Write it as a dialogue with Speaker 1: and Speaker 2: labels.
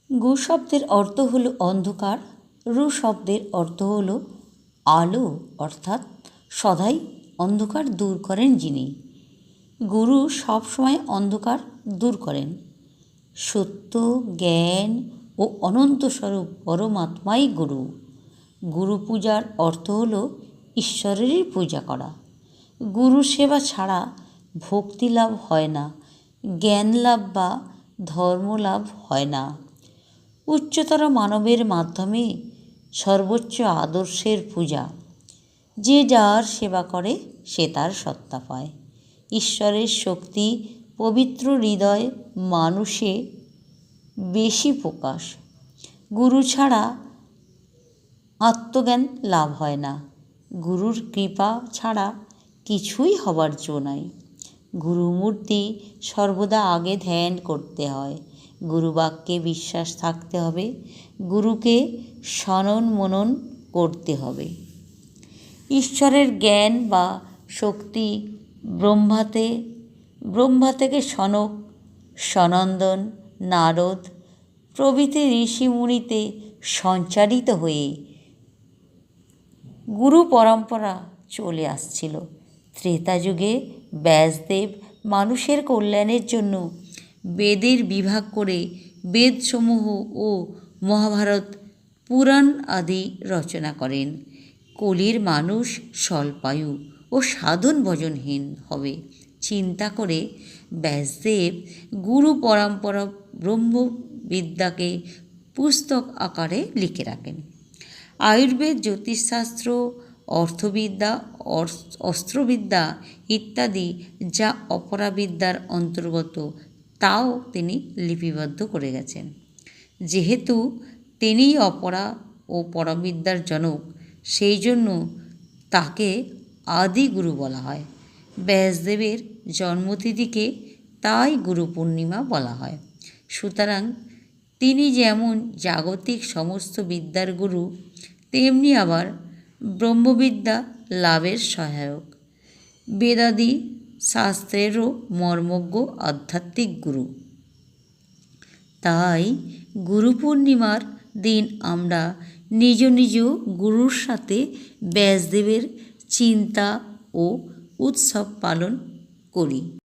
Speaker 1: গু শব্দের অর্থ হল অন্ধকার, রু শব্দের অর্থ হল আলো, অর্থাৎ সদাই অন্ধকার দূর করেন যিনি। গুরু সবসময় অন্ধকার দূর করেন। সত্য, জ্ঞান ও অনন্ত স্বরূপ পরমাত্মাই গুরু। গুরু পূজার অর্থ হল ঈশ্বরেরই পূজা করা। গুরু সেবা ছাড়া ভক্তি লাভ হয় না, জ্ঞান লাভ বা ধর্মলাভ হয় না। উচ্চতর মানবের মাধ্যমে সর্বোচ্চ আদর্শের পূজা। যে যার সেবা করে সে তার সত্তা পায়। ঈশ্বরের শক্তি পবিত্র হৃদয় মানুষে বেশি প্রকাশ। গুরু ছাড়া আত্মজ্ঞান লাভ হয় না। গুরুর কৃপা ছাড়া কিছুই হবার জো নাই। গুরুমূর্তি সর্বদা আগে ধ্যান করতে হয়। গুরুবাক্যে বিশ্বাস থাকতে হবে। গুরুকে শনন মনন করতে হবে। ঈশ্বরের জ্ঞান বা শক্তি ব্রহ্মা থেকে সনক, সনন্দন, নারদ প্রভৃতি ঋষিমুনিতে সঞ্চারিত হয়ে গুরু পরম্পরা চলে আসছিল। ত্রেতা যুগে ব্যাসদেব মানুষের কল্যাণের জন্য বেদের বিভাগ করে বেদসমূহ ও মহাভারত, পুরাণ আদি রচনা করেন। কলির মানুষ স্বল্পায়ু ও সাধন ভজনহীন হবে চিন্তা করে ব্যাসদেব গুরু পরম্পরা ব্রহ্মবিদ্যাকে পুস্তক আকারে লিখে রাখেন। আয়ুর্বেদ, জ্যোতিষশাস্ত্র, অর্থবিদ্যা, অস্ত্রবিদ্যা ইত্যাদি যা অপরাবিদ্যার অন্তর্গত তাও তিনি লিপিবদ্ধ করে গেছেন। যেহেতু তিনিই অপরা ও পরাবিদ্যার জনক, সেই জন্য তাকে আদিগুরু বলা হয়। ব্যাসদেবের জন্মতিথিকে তাই গুরু পূর্ণিমা বলা হয়। সুতরাং তিনি যেমন জাগতিক সমস্ত বিদ্যার গুরু, তেমনি আবার ব্রহ্মবিদ্যা লাভের সহায়ক, বেদাদি শাস্ত্রেরও মর্মজ্ঞ আধ্যাত্মিক গুরু। তাই গুরু পূর্ণিমার দিন আমরা নিজ নিজ গুরুর সাথে ব্যাসদেবের চিন্তা ও উৎসব পালন করি।